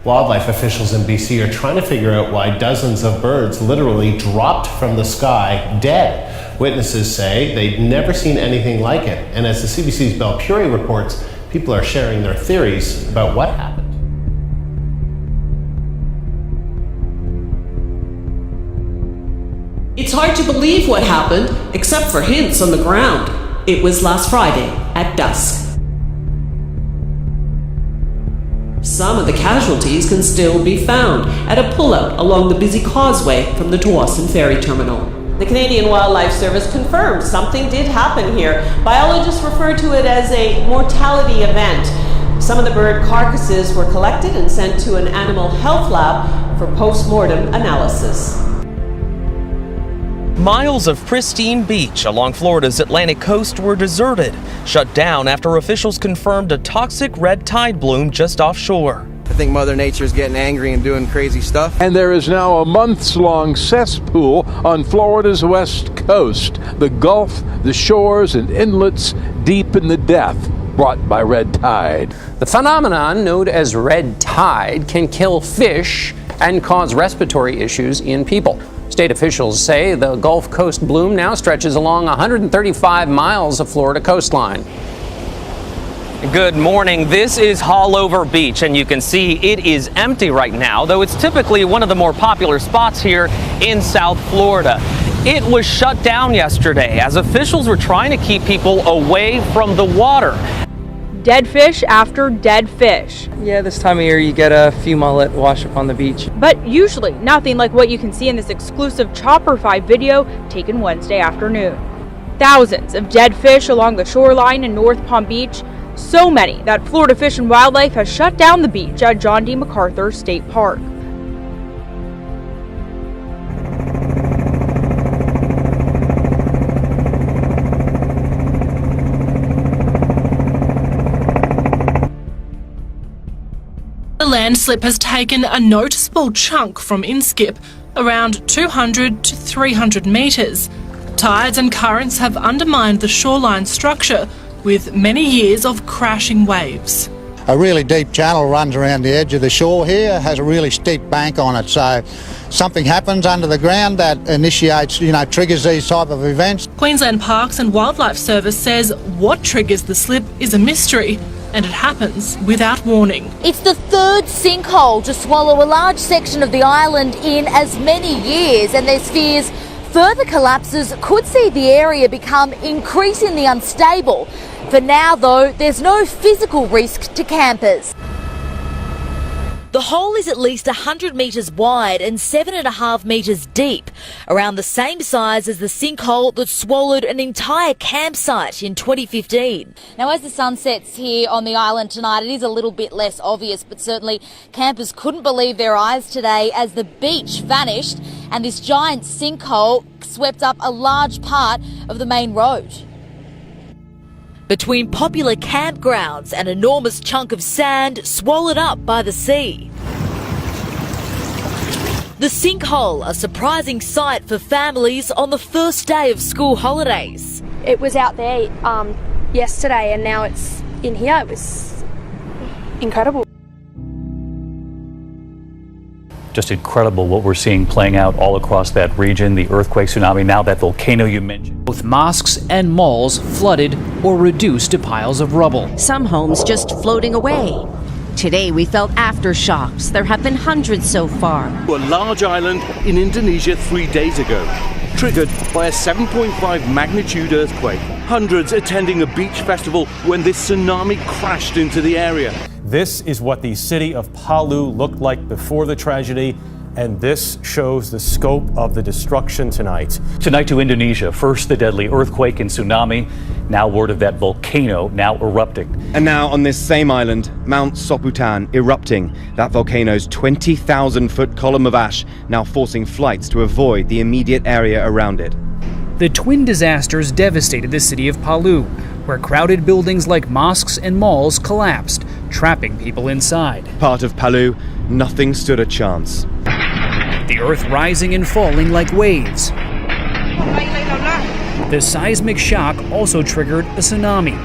Wildlife officials in BC are trying to figure out why dozens of birds literally dropped from the sky dead. Witnesses say they'd never seen anything like it. And as the CBC's Belle Puri reports, people are sharing their theories about what happened. It's hard to believe what happened, except for hints on the ground. It was last Friday at dusk. Some of the casualties can still be found at a pullout along the busy causeway from the Tsawwassen Ferry Terminal. The Canadian Wildlife Service confirmed something did happen here. Biologists refer to it as a mortality event. Some of the bird carcasses were collected and sent to an animal health lab for post-mortem analysis. Miles of pristine beach along Florida's Atlantic coast were deserted, shut down after officials confirmed a toxic red tide bloom just offshore. I think Mother Nature's getting angry and doing crazy stuff. And there is now a months-long cesspool on Florida's west coast. The Gulf, the shores and inlets deep in the depth brought by red tide. The phenomenon known as red tide can kill fish and cause respiratory issues in people. State officials say the Gulf Coast bloom now stretches along 135 miles of Florida coastline. Good morning. This is Haulover Beach, and you can see it is empty right now, though it's typically one of the more popular spots here in South Florida. It was shut down yesterday as officials were trying to keep people away from the water. Dead fish after dead fish. Yeah, this time of year you get a few mullet wash up on the beach. But usually nothing like what you can see in this exclusive Chopper 5 video taken Wednesday afternoon. Thousands of dead fish along the shoreline in North Palm Beach. So many that Florida Fish and Wildlife has shut down the beach at John D. MacArthur State Park. The landslip has taken a noticeable chunk from Inskip, around 200 to 300 metres. Tides and currents have undermined the shoreline structure, with many years of crashing waves. A really deep channel runs around the edge of the shore here, has a really steep bank on it, so something happens under the ground that initiates, triggers these type of events. Queensland Parks and Wildlife Service says what triggers the slip is a mystery, and it happens without warning. It's the third sinkhole to swallow a large section of the island in as many years, and there's fears further collapses could see the area become increasingly unstable. For now, though, there's no physical risk to campers. The hole is at least 100 metres wide and 7.5 metres deep, around the same size as the sinkhole that swallowed an entire campsite in 2015. Now, as the sun sets here on the island tonight, it is a little bit less obvious, but certainly campers couldn't believe their eyes today as the beach vanished and this giant sinkhole swept up a large part of the main road. Between popular campgrounds, an enormous chunk of sand swallowed up by the sea. The sinkhole, a surprising sight for families on the first day of school holidays. It was out there yesterday and now it's in here. It was incredible. Just incredible what we're seeing playing out all across that region, the earthquake, tsunami, now that volcano you mentioned. Both mosques and malls flooded or reduced to piles of rubble. Some homes just floating away. Today we felt aftershocks. There have been hundreds so far. A large island in Indonesia 3 days ago, triggered by a 7.5 magnitude earthquake. Hundreds attending a beach festival when this tsunami crashed into the area. This is what the city of Palu looked like before the tragedy, and this shows the scope of the destruction tonight. Tonight to Indonesia, first the deadly earthquake and tsunami, now word of that volcano now erupting. And now on this same island, Mount Soputan erupting. That volcano's 20,000-foot column of ash now forcing flights to avoid the immediate area around it. The twin disasters devastated the city of Palu, where crowded buildings like mosques and malls collapsed, trapping people inside. Part of Palu, nothing stood a chance. The earth rising and falling like waves. The seismic shock also triggered a tsunami,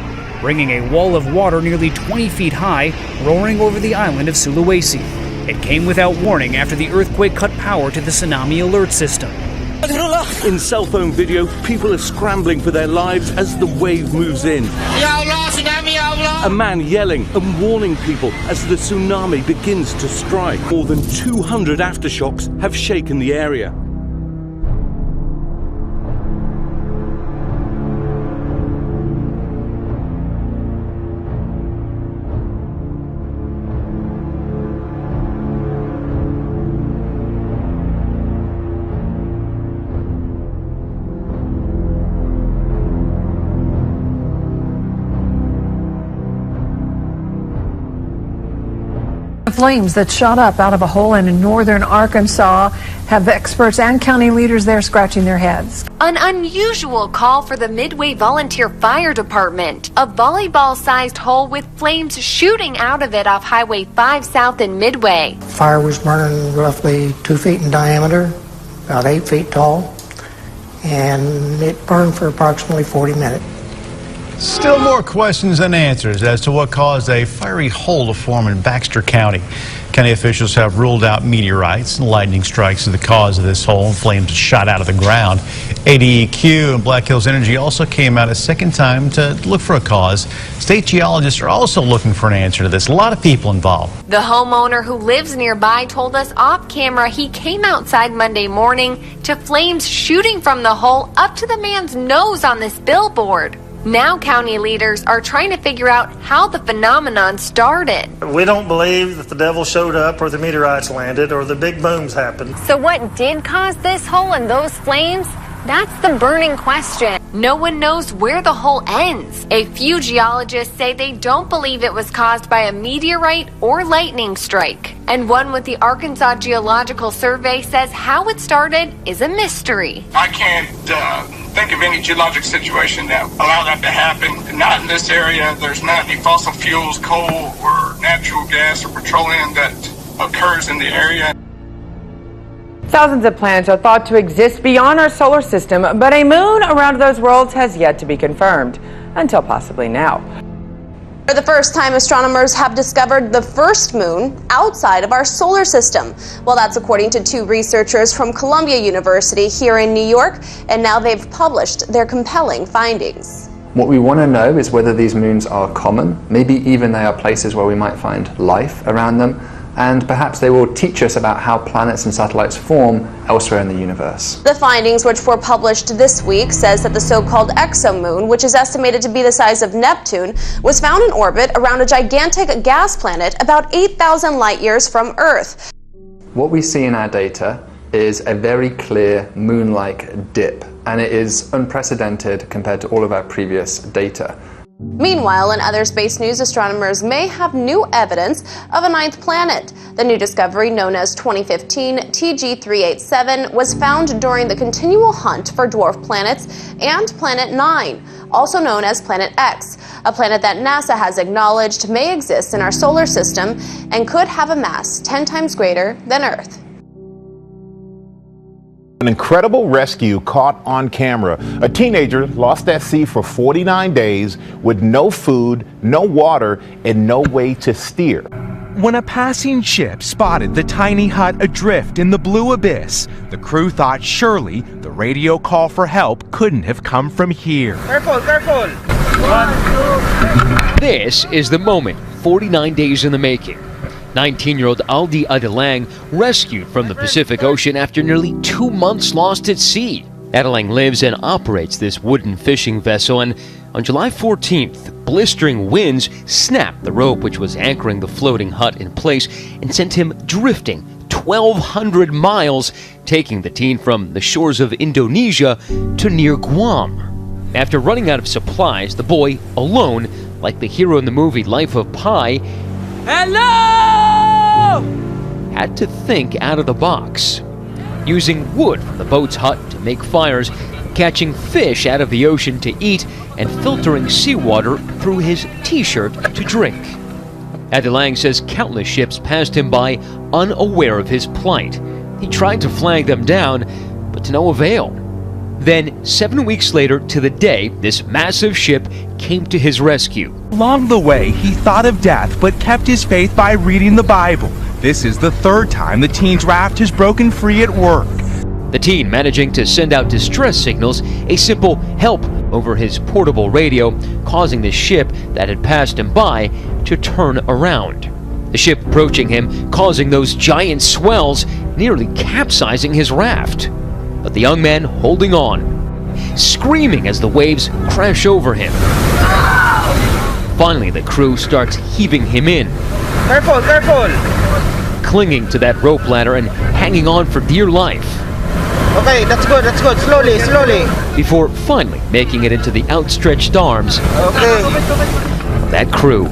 bringing a wall of water nearly 20 feet high roaring over the island of Sulawesi. It came without warning after the earthquake cut power to the tsunami alert system. In cell phone video, people are scrambling for their lives as the wave moves in. A man yelling and warning people as the tsunami begins to strike. More than 200 aftershocks have shaken the area. Flames that shot up out of a hole in northern Arkansas have experts and county leaders there scratching their heads. An unusual call for the Midway Volunteer Fire Department. A volleyball-sized hole with flames shooting out of it off Highway 5 South in Midway. Fire was burning roughly 2 feet in diameter, about 8 feet tall, and it burned for approximately 40 minutes. Still more questions than answers as to what caused a fiery hole to form in Baxter County. County officials have ruled out meteorites and lightning strikes as the cause of this hole, and flames shot out of the ground. ADEQ and Black Hills Energy also came out a second time to look for a cause. State geologists are also looking for an answer to this. A lot of people involved. The homeowner who lives nearby told us off camera he came outside Monday morning to flames shooting from the hole up to the man's nose on this billboard. Now county leaders are trying to figure out how the phenomenon started. We don't believe that the devil showed up or the meteorites landed or the big booms happened. So what did cause this hole and those flames? That's the burning question. No one knows where the hole ends. A few geologists say they don't believe it was caused by a meteorite or lightning strike. And one with the Arkansas Geological Survey says how it started is a mystery. I can't think of any geologic situation that allowed that to happen. Not in this area. There's not any fossil fuels, coal, or natural gas or petroleum that occurs in the area. Thousands of planets are thought to exist beyond our solar system, but a moon around those worlds has yet to be confirmed, until possibly now. For the first time, astronomers have discovered the first moon outside of our solar system. Well, that's according to 2 researchers from Columbia University here in New York, and now they've published their compelling findings. What we want to know is whether these moons are common, maybe even they are places where we might find life around them, and perhaps they will teach us about how planets and satellites form elsewhere in the universe. The findings, which were published this week, says that the so-called exomoon, which is estimated to be the size of Neptune, was found in orbit around a gigantic gas planet about 8,000 light years from Earth. What we see in our data is a very clear moon-like dip, and it is unprecedented compared to all of our previous data. Meanwhile, in other space news, astronomers may have new evidence of a 9th planet. The new discovery, known as 2015 TG387, was found during the continual hunt for dwarf planets and Planet 9, also known as Planet X, a planet that NASA has acknowledged may exist in our solar system and could have a mass 10 times greater than Earth. An incredible rescue caught on camera. A teenager lost at sea for 49 days with no food, no water, and no way to steer. When a passing ship spotted the tiny hut adrift in the blue abyss, the crew thought surely the radio call for help couldn't have come from here. Careful, careful! This is the moment, 49 days in the making. 19-year-old Aldi Adelang rescued from the Pacific Ocean after nearly 2 months lost at sea. Adelang lives and operates this wooden fishing vessel, and on July 14th, blistering winds snapped the rope which was anchoring the floating hut in place and sent him drifting 1,200 miles, taking the teen from the shores of Indonesia to near Guam. After running out of supplies, the boy, alone, like the hero in the movie Life of Pi, had to think out of the box. Using wood from the boat's hut to make fires, catching fish out of the ocean to eat, and filtering seawater through his t-shirt to drink. Adelang says countless ships passed him by unaware of his plight. He tried to flag them down, but to no avail. Then, 7 weeks later to the day, this massive ship came to his rescue. Along the way, he thought of death but kept his faith by reading the Bible. This is the third time the teen's raft has broken free at work. The teen managing to send out distress signals, a simple help over his portable radio, causing the ship that had passed him by to turn around. The ship approaching him, causing those giant swells, nearly capsizing his raft. But the young man holding on, screaming as the waves crash over him. Finally, the crew starts heaving him in. Careful, careful! Clinging to that rope ladder and hanging on for dear life. Okay, that's good, slowly, slowly. Before finally making it into the outstretched arms okay. of that crew.